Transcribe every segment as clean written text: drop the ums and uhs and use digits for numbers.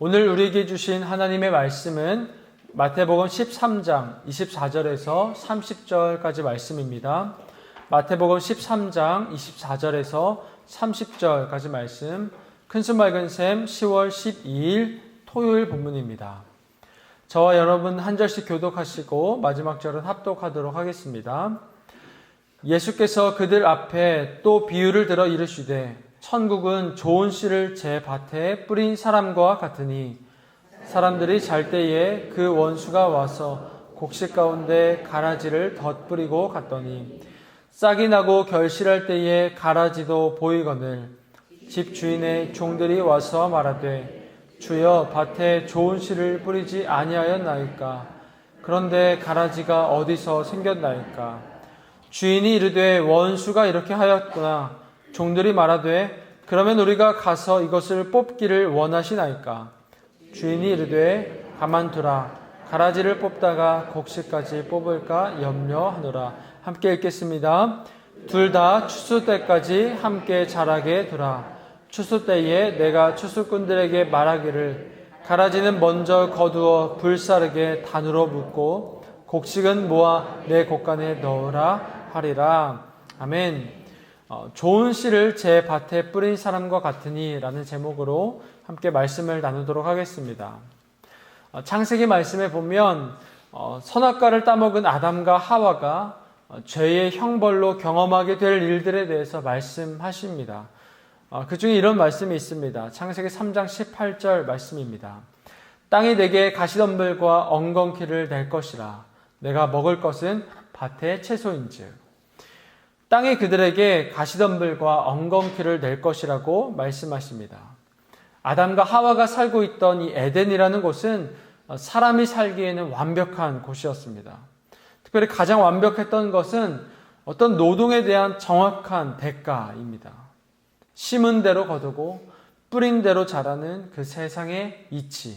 오늘 우리에게 주신 하나님의 말씀은 마태복음 13장 24절에서 30절까지 말씀입니다. 마태복음 13장 24절에서 30절까지 말씀, 큰숨 맑은 샘 10월 12일 토요일 본문입니다. 저와 여러분 한 절씩 교독하시고 마지막 절은 합독하도록 하겠습니다. 예수께서 그들 앞에 또 비유를 들어 이르시되 천국은 좋은 씨를 제 밭에 뿌린 사람과 같으니 사람들이 잘 때에 그 원수가 와서 곡식 가운데 가라지를 덧뿌리고 갔더니 싹이 나고 결실할 때에 가라지도 보이거늘 집 주인의 종들이 와서 말하되 주여 밭에 좋은 씨를 뿌리지 아니하였나이까? 그런데 가라지가 어디서 생겼나이까? 주인이 이르되 원수가 이렇게 하였구나. 종들이 말하되 그러면 우리가 가서 이것을 뽑기를 원하시나이까? 주인이 이르되 가만두라. 가라지를 뽑다가 곡식까지 뽑을까 염려하노라. 함께 읽겠습니다. 둘 다 추수 때까지 함께 자라게 두라. 추수 때에 내가 추수꾼들에게 말하기를 가라지는 먼저 거두어 불사르게 단으로 묶고 곡식은 모아 내 곡간에 넣으라 하리라. 아멘. 좋은 씨를 제 밭에 뿌린 사람과 같으니 라는 제목으로 함께 말씀을 나누도록 하겠습니다. 창세기 말씀에 보면 선악과를 따먹은 아담과 하와가 죄의 형벌로 경험하게 될 일들에 대해서 말씀하십니다. 그 중에 이런 말씀이 있습니다. 창세기 3장 18절 말씀입니다. 땅이 내게 가시덤불과 엉겅퀴를 낼 것이라. 내가 먹을 것은 밭의 채소인즉. 땅이 그들에게 가시덤불과 엉겅퀴를 낼 것이라고 말씀하십니다. 아담과 하와가 살고 있던 이 에덴이라는 곳은 사람이 살기에는 완벽한 곳이었습니다. 특별히 가장 완벽했던 것은 어떤 노동에 대한 정확한 대가입니다. 심은 대로 거두고 뿌린 대로 자라는 그 세상의 이치,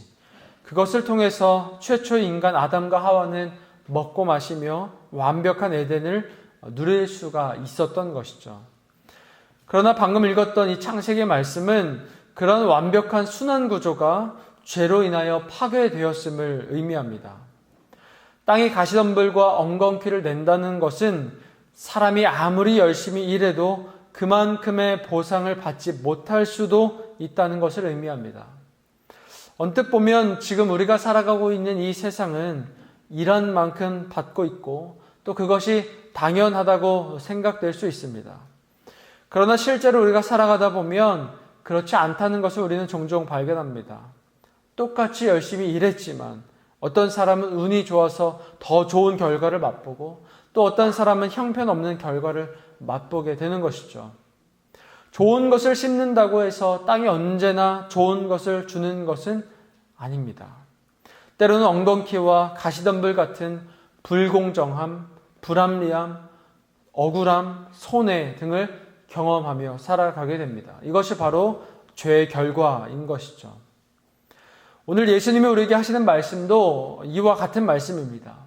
그것을 통해서 최초의 인간 아담과 하와는 먹고 마시며 완벽한 에덴을 누릴 수가 있었던 것이죠. 그러나 방금 읽었던 이 창세기의 말씀은 그런 완벽한 순환 구조가 죄로 인하여 파괴되었음을 의미합니다. 땅이 가시덤불과 엉겅퀴를 낸다는 것은 사람이 아무리 열심히 일해도 그만큼의 보상을 받지 못할 수도 있다는 것을 의미합니다. 언뜻 보면 지금 우리가 살아가고 있는 이 세상은 일한 만큼 받고 있고 또 그것이 당연하다고 생각될 수 있습니다. 그러나 실제로 우리가 살아가다 보면 그렇지 않다는 것을 우리는 종종 발견합니다. 똑같이 열심히 일했지만 어떤 사람은 운이 좋아서 더 좋은 결과를 맛보고 또 어떤 사람은 형편없는 결과를 맛보게 되는 것이죠. 좋은 것을 심는다고 해서 땅이 언제나 좋은 것을 주는 것은 아닙니다. 때로는 엉겅퀴와 가시덤불 같은 불공정함, 불합리함, 억울함, 손해 등을 경험하며 살아가게 됩니다. 이것이 바로 죄의 결과인 것이죠. 오늘 예수님이 우리에게 하시는 말씀도 이와 같은 말씀입니다.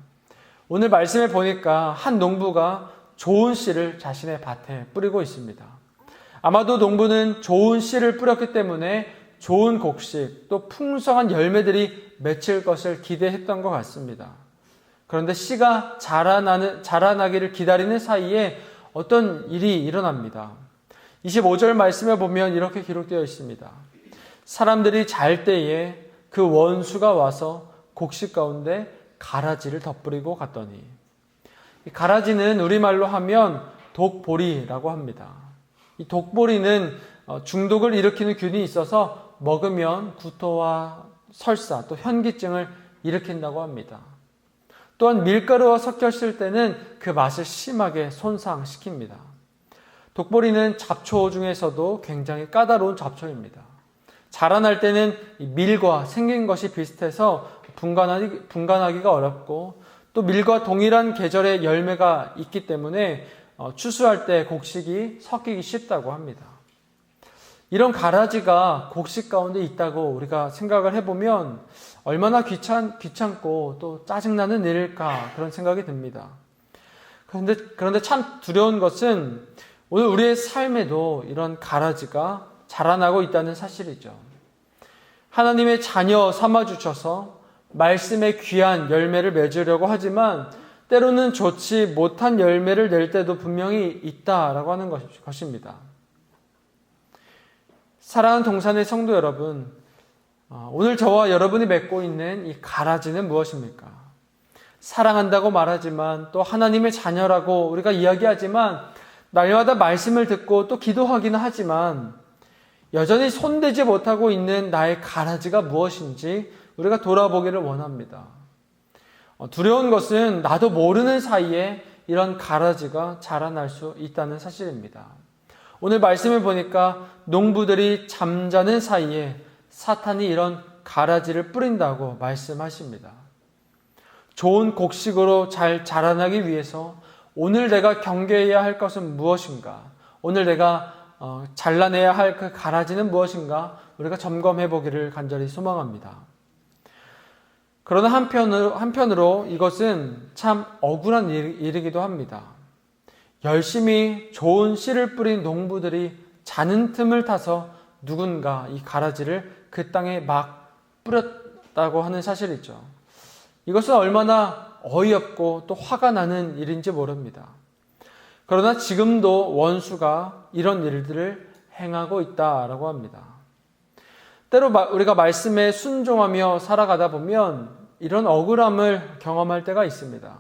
오늘 말씀에 보니까 한 농부가 좋은 씨를 자신의 밭에 뿌리고 있습니다. 아마도 농부는 좋은 씨를 뿌렸기 때문에 좋은 곡식 또 풍성한 열매들이 맺힐 것을 기대했던 것 같습니다. 그런데 씨가 자라나기를 기다리는 사이에 어떤 일이 일어납니다. 25절 말씀에 보면 이렇게 기록되어 있습니다. 사람들이 잘 때에 그 원수가 와서 곡식 가운데 가라지를 덧뿌리고 갔더니, 이 가라지는 우리말로 하면 독보리라고 합니다. 이 독보리는 중독을 일으키는 균이 있어서 먹으면 구토와 설사 또 현기증을 일으킨다고 합니다. 또한 밀가루와 섞였을 때는 그 맛을 심하게 손상시킵니다. 독보리는 잡초 중에서도 굉장히 까다로운 잡초입니다. 자라날 때는 밀과 생긴 것이 비슷해서 분간하기가 어렵고 또 밀과 동일한 계절의 열매가 있기 때문에 추수할 때 곡식이 섞이기 쉽다고 합니다. 이런 가라지가 곡식 가운데 있다고 우리가 생각을 해보면 얼마나 귀찮고 또 짜증나는 일일까 그런 생각이 듭니다. 그런데 참 두려운 것은 오늘 우리의 삶에도 이런 가라지가 자라나고 있다는 사실이죠. 하나님의 자녀 삼아주셔서 말씀의 귀한 열매를 맺으려고 하지만 때로는 좋지 못한 열매를 낼 때도 분명히 있다라고 하는 것입니다. 사랑하는 동산의 성도 여러분, 오늘 저와 여러분이 맺고 있는 이 가라지는 무엇입니까? 사랑한다고 말하지만 또 하나님의 자녀라고 우리가 이야기하지만 날마다 말씀을 듣고 또 기도하기는 하지만 여전히 손대지 못하고 있는 나의 가라지가 무엇인지 우리가 돌아보기를 원합니다. 두려운 것은 나도 모르는 사이에 이런 가라지가 자라날 수 있다는 사실입니다. 오늘 말씀을 보니까 농부들이 잠자는 사이에 사탄이 이런 가라지를 뿌린다고 말씀하십니다. 좋은 곡식으로 잘 자라나기 위해서 오늘 내가 경계해야 할 것은 무엇인가? 오늘 내가 잘라내야 할 그 가라지는 무엇인가? 우리가 점검해 보기를 간절히 소망합니다. 그러나 한편으로 이것은 참 억울한 일이기도 합니다. 열심히 좋은 씨를 뿌린 농부들이 자는 틈을 타서 누군가 이 가라지를 그 땅에 막 뿌렸다고 하는 사실이죠. 이것은 얼마나 어이없고 또 화가 나는 일인지 모릅니다. 그러나 지금도 원수가 이런 일들을 행하고 있다라고 합니다. 때로 우리가 말씀에 순종하며 살아가다 보면 이런 억울함을 경험할 때가 있습니다.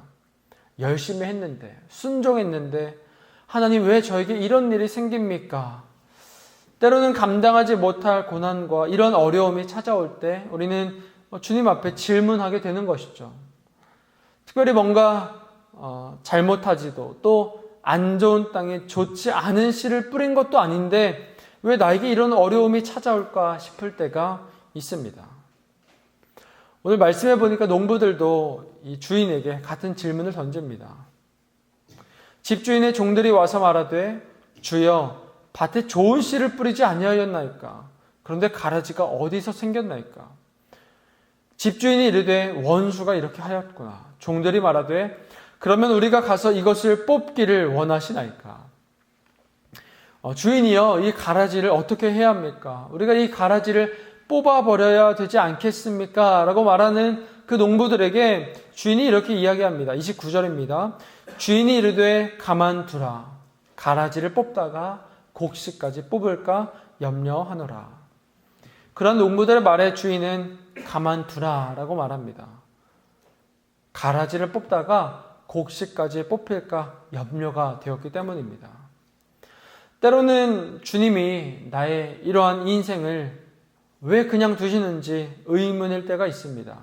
열심히 했는데, 순종했는데 하나님 왜 저에게 이런 일이 생깁니까? 때로는 감당하지 못할 고난과 이런 어려움이 찾아올 때 우리는 주님 앞에 질문하게 되는 것이죠. 특별히 뭔가 잘못하지도 또 안 좋은 땅에 좋지 않은 씨를 뿌린 것도 아닌데 왜 나에게 이런 어려움이 찾아올까 싶을 때가 있습니다. 오늘 말씀해 보니까 농부들도 이 주인에게 같은 질문을 던집니다. 집주인의 종들이 와서 말하되 주여 밭에 좋은 씨를 뿌리지 아니하였나이까? 그런데 가라지가 어디서 생겼나이까? 집주인이 이르되 원수가 이렇게 하였구나. 종들이 말하되 그러면 우리가 가서 이것을 뽑기를 원하시나이까? 주인이여 이 가라지를 어떻게 해야 합니까? 우리가 이 가라지를 뽑아버려야 되지 않겠습니까? 라고 말하는 그 농부들에게 주인이 이렇게 이야기합니다. 29절입니다. 주인이 이르되 가만두라. 가라지를 뽑다가 곡식까지 뽑을까 염려하노라. 그런 농부들의 말에 주인은 가만두라 라고 말합니다. 가라지를 뽑다가 곡식까지 뽑힐까 염려가 되었기 때문입니다. 때로는 주님이 나의 이러한 인생을 왜 그냥 두시는지 의문일 때가 있습니다.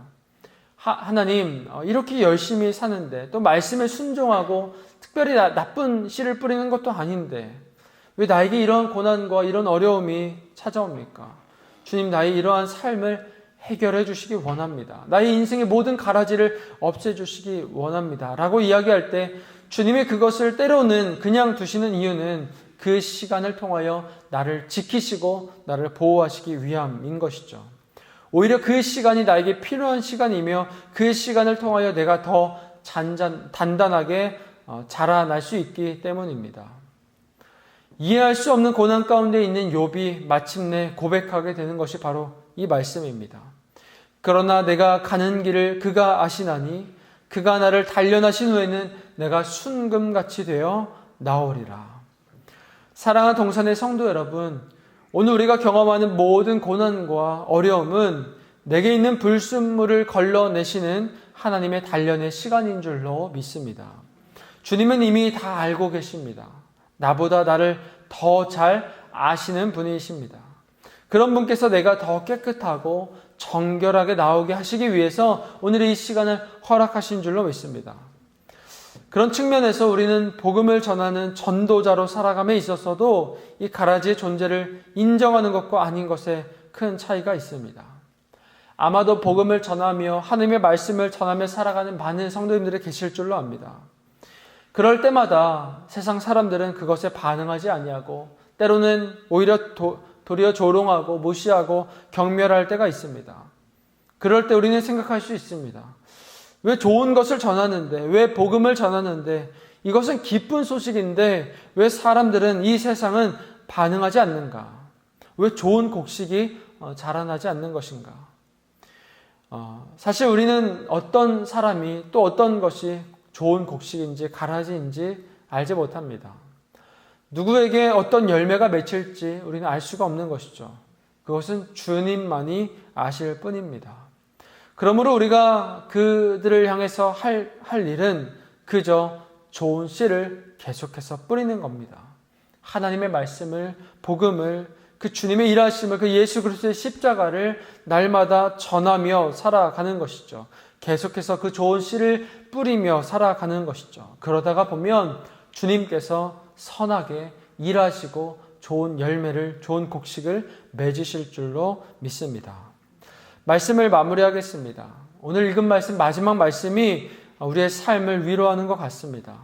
하나님 이렇게 열심히 사는데 또 말씀에 순종하고 특별히 나쁜 씨를 뿌리는 것도 아닌데 왜 나에게 이런 고난과 이런 어려움이 찾아옵니까? 주님 나의 이러한 삶을 해결해 주시기 원합니다. 나의 인생의 모든 가라지를 없애주시기 원합니다. 라고 이야기할 때 주님이 그것을 때로는 그냥 두시는 이유는 그 시간을 통하여 나를 지키시고 나를 보호하시기 위함인 것이죠. 오히려 그 시간이 나에게 필요한 시간이며 그 시간을 통하여 내가 더 단단하게 자라날 수 있기 때문입니다. 이해할 수 없는 고난 가운데 있는 욥이 마침내 고백하게 되는 것이 바로 이 말씀입니다. 그러나 내가 가는 길을 그가 아시나니 그가 나를 단련하신 후에는 내가 순금같이 되어 나오리라. 사랑하는 동산의 성도 여러분, 오늘 우리가 경험하는 모든 고난과 어려움은 내게 있는 불순물을 걸러내시는 하나님의 단련의 시간인 줄로 믿습니다. 주님은 이미 다 알고 계십니다. 나보다 나를 더 잘 아시는 분이십니다. 그런 분께서 내가 더 깨끗하고 정결하게 나오게 하시기 위해서 오늘 이 시간을 허락하신 줄로 믿습니다. 그런 측면에서 우리는 복음을 전하는 전도자로 살아감에 있어서도 이 가라지의 존재를 인정하는 것과 아닌 것에 큰 차이가 있습니다. 아마도 복음을 전하며 하나님의 말씀을 전하며 살아가는 많은 성도님들이 계실 줄로 압니다. 그럴 때마다 세상 사람들은 그것에 반응하지 아니하고 때로는 오히려 도리어 조롱하고 무시하고 경멸할 때가 있습니다. 그럴 때 우리는 생각할 수 있습니다. 왜 좋은 것을 전하는데, 왜 복음을 전하는데, 이것은 기쁜 소식인데 왜 사람들은 이 세상은 반응하지 않는가? 왜 좋은 곡식이 자라나지 않는 것인가? 사실 우리는 어떤 사람이 또 어떤 것이 좋은 곡식인지 가라지인지 알지 못합니다. 누구에게 어떤 열매가 맺힐지 우리는 알 수가 없는 것이죠. 그것은 주님만이 아실 뿐입니다. 그러므로 우리가 그들을 향해서 할 일은 그저 좋은 씨를 계속해서 뿌리는 겁니다. 하나님의 말씀을, 복음을, 그 주님의 일하심을, 그 예수 그리스도의 십자가를 날마다 전하며 살아가는 것이죠. 계속해서 그 좋은 씨를 뿌리며 살아가는 것이죠. 그러다가 보면 주님께서 선하게 일하시고 좋은 열매를, 좋은 곡식을 맺으실 줄로 믿습니다. 말씀을 마무리하겠습니다. 오늘 읽은 말씀, 마지막 말씀이 우리의 삶을 위로하는 것 같습니다.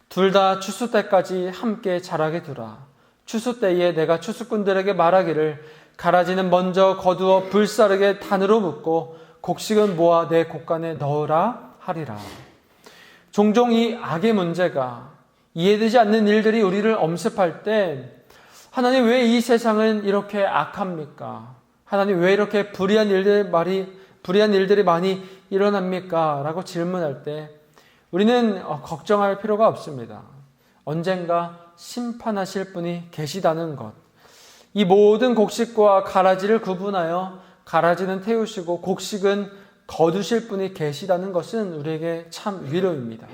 둘 다 추수 때까지 함께 자라게 두라. 추수 때에 내가 추수꾼들에게 말하기를 가라지는 먼저 거두어 불사르게 단으로 묶고 곡식은 모아 내 곡간에 넣으라 하리라. 종종 이 악의 문제가, 이해되지 않는 일들이 우리를 엄습할 때 하나님 왜 이 세상은 이렇게 악합니까? 하나님 왜 이렇게 불의한 일들이 많이 일어납니까? 라고 질문할 때 우리는 걱정할 필요가 없습니다. 언젠가 심판하실 분이 계시다는 것. 이 모든 곡식과 가라지를 구분하여 가라지는 태우시고 곡식은 거두실 분이 계시다는 것은 우리에게 참 위로입니다.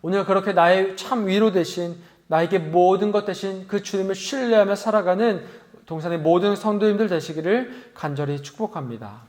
오늘 그렇게 나의 참 위로 되신, 나에게 모든 것 대신 그 주님을 신뢰하며 살아가는 동산의 모든 성도님들 되시기를 간절히 축복합니다.